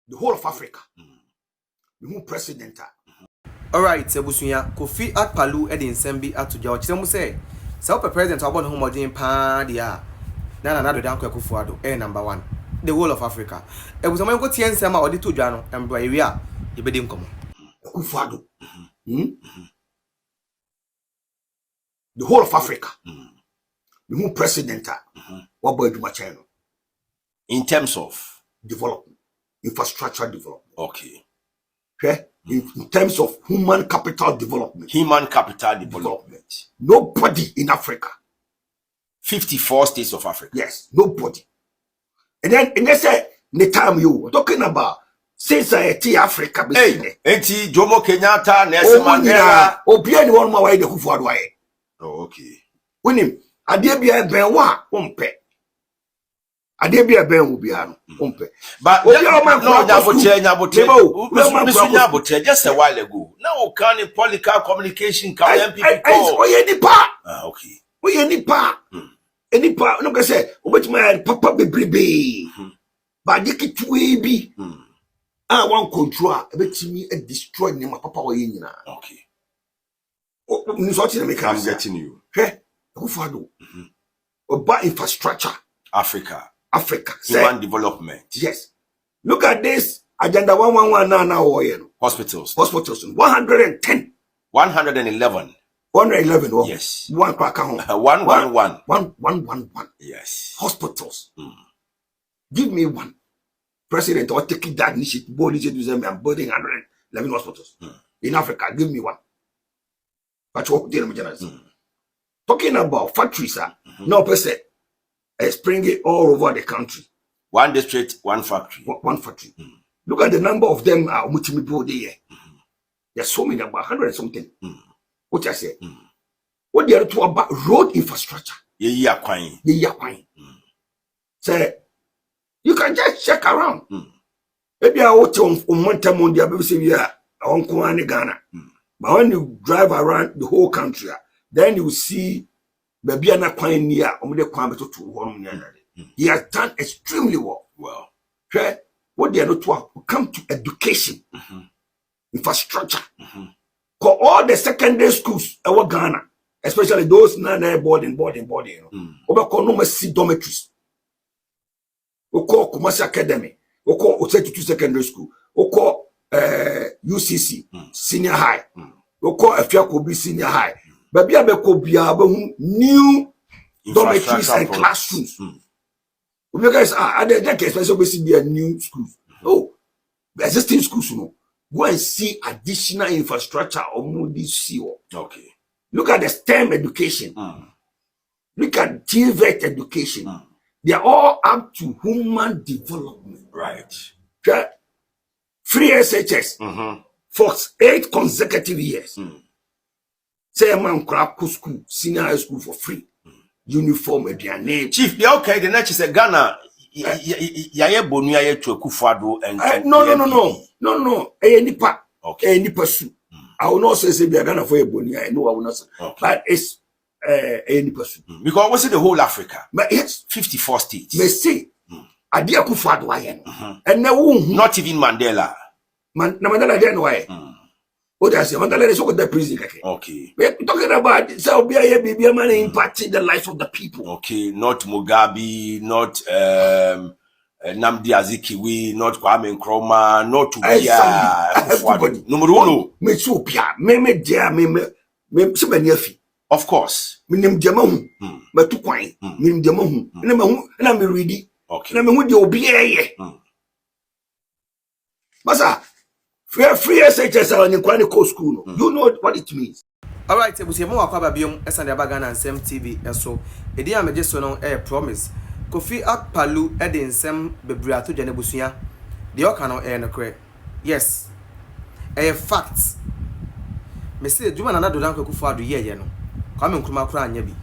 the whole of Africa. The whole president. All right, Sebusunya, Kofi Akpaloo Edin Sembi Atuja. Chisamu say, South President Abon Homogene Pandia. Nana Addo Dankwa Kufuado, number 1. The whole of Africa. It was a man go Tien Sama or the two Jano and Bravia. You bedim come. Kufuado. The whole of Africa. The whole president. What boy do my channel? In terms of development, infrastructure development. Okay. Okay? In terms of human capital development. Human capital development. Nobody in Africa. 54 states of Africa. Yes, nobody. And they say, the time you were talking about society Africa. Hey, Eti Jomo Kenyatta, Nelson Mandela. Obiani one more way the Kufuado way. Oh, okay. When him, Adebia Benwa, umpe. Adebia Ben will be an umpe. But just a while ago. Now, can a political communication come MPP call? Okay. We any part. Any part, no, I say, which my papa be brebe. But they keep to be. I want control. I bet me and destroy them. My papa was in. Okay. I'm getting you. Hey, Kufuado. About infrastructure. Africa. Human development. Yes. Look at this. Agenda 111 now. Hospitals. 110. 111. 111. Oh. Yes. 111. 111. Yes. Hospitals. Give me one. President or taking that initiative, I'm building 111 hospitals in Africa. Give me one. But what talking about factories, no person springing all over the country. One district, one factory. One factory. Look at the number of them. There's so many, about 100 and something. What I say? What they are to about road infrastructure? Yeah. Say, you can just check around. Maybe I watch on Monday, I won't Ghana. But when you drive around the whole country, then you see maybe an pioneer. He has done extremely well. Okay? What they are not to come to education, infrastructure. For all the secondary schools in Ghana, especially those boarding. We see dormitories. We call Kumasi Academy. We call Osetutu Secondary School. We call UCC Senior High. We call Efiakobi Senior High. But we have new dormitories and classrooms. We guys especially we see new schools. Oh, existing schools, go and see additional infrastructure or this. Okay. Look at the STEM education. Look at TVET education. They are all up to human development. Right. Okay? Free SHS for 8 consecutive years. Say a man crap school, senior high school for free. Uniform and their name. Chief, they okay. The next is a Ghana. Yaye Bonuya to Kufuado and no. Any part. Okay. Any person. I will not say we are Ghana for a Bonuya. No, I will not say. Okay. But it's any person. Because what's it the whole Africa? But yes, 54 states. may say Adia Kufuado and now not even Mandela. Mandela then why? What I say, Mandela is over the prison. Okay. We're talking about Saudi Arabia man impacting the life of the people. Okay, not Mugabe, not Nnamdi Azikiwe, not Kwame Nkrumah, not everybody. Number one, me Ethiopia, me dia, me Sebenefi. Of course. Me nim dia mahu, me tu kwan, me nim dia mahu. Na mahu, na me ready. Okay. Na me hu dia obi eye. Basa free SHS on the Chronicle school. You know what it means. All right, we see more about Biom Esande Bagana and Sem TV. And so, a dear majestic a promise. Kofi Akpaloo Edin Sem Bebriato Janebusia. The Okano air no cray. Yes, a fact. Me say, do man another Danko Kufuado ye no. Come Nkrumah Kra Nyabi.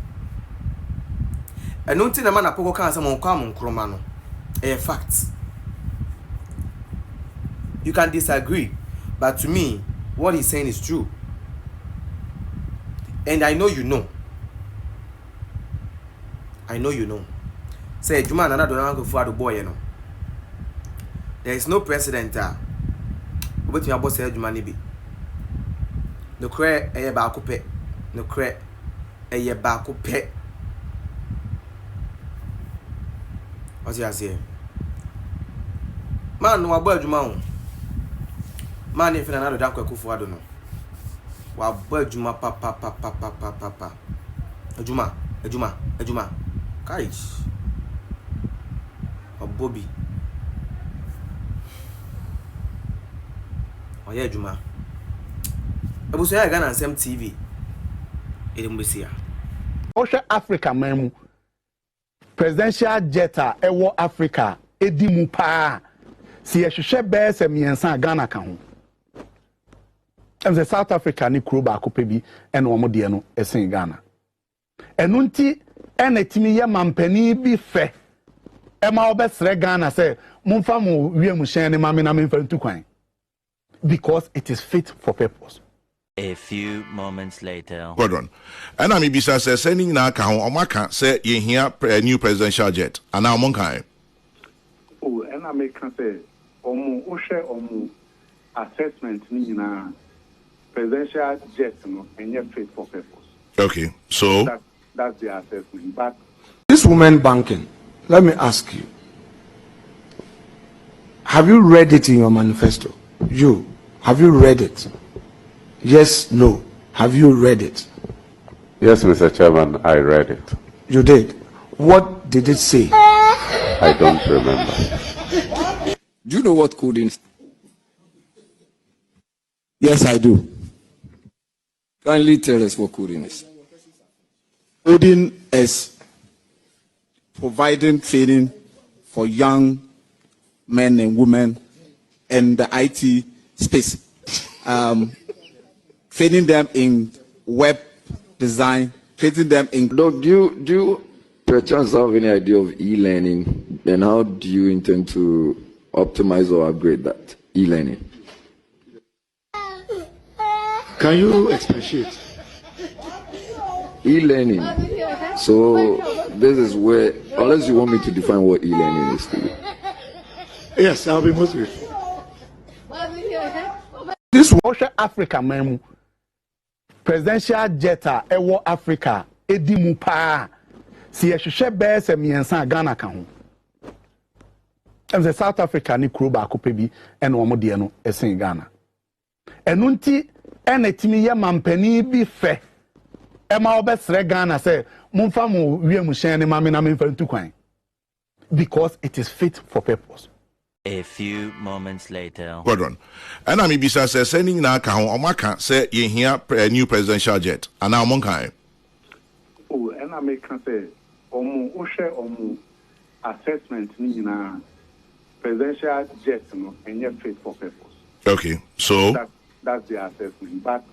And no tin a man a poko can some come Nkrumah. A fact. You can disagree, but to me, what he's saying is true. And I know you know. Say, Juma and another Danko Kufuado boy, you know. there is no president but you boss adwuma ne bi no kre eye ba ko pe no kre eye ba ko pe what you say man no abo adwuma ho man if na do dan kwakufu ado no wa abo adwuma pa adwuma kai Bobby. Oh yeah, Juma. I was saying Ghana and TV. Edumbesia. Osha Africa memu. Presidential jetta ewo Africa edimu pa. Si ehwehwe be se miensa Ghana ka ho. Em se South Africa ni kuro ba akope bi ene omo de no esen Ghana. Enu nti ene timi ye mampani bi fe. Emma obesre Ghana say mumfa mu wiem hyen ne mame na memfa ntu kwan because it is fit for purpose. A few moments later. Pardon. And I'm bisa say sending na ka ho omaka say ye here a new presidential jet. And now monkai. Oh, and I make say omu ohwe omu assessment ni na presidential jet no enye fit for purpose. Okay. So that's the assessment. But this woman banking, let me ask you, have you read it in your manifesto? Have you read it? Yes, no. Have you read it? Yes, Mr. Chairman, I read it. You did. What did it say? I don't remember. Do you know what coding is? Yes, I do. Kindly tell us what coding is. Coding is providing training for young men and women in the IT space, training them in web design, training them in. Doc, do you perchance have any idea of e-learning, and how do you intend to optimize or upgrade that e-learning? Can you expatiate? E-learning. So this is where, unless you want me to define what e-learning is to you. Yes, I'll be most grateful. This Osha Africa memu. Presidential jetta ewo Africa edimu pa. Si ehwehwe be se miensa Ghana ka ho. Em se South Africa ni kuro ba akope bi ene omo de no esen Ghana. Enu nti ene timi ye mampani bi fe. Emma obesre Ghana say mumfa mu wiem hyen ne mame na memfa ntu kwan because it is fit for purpose. A few moments later. Pardon. And I'm bisa say sending na ka ho omaka say ye here a new presidential jet. And now monkai. oh, and I make say omu ohwe omu assessment ni na presidential jet no enye fit for purpose. Okay. So that's the assessment. But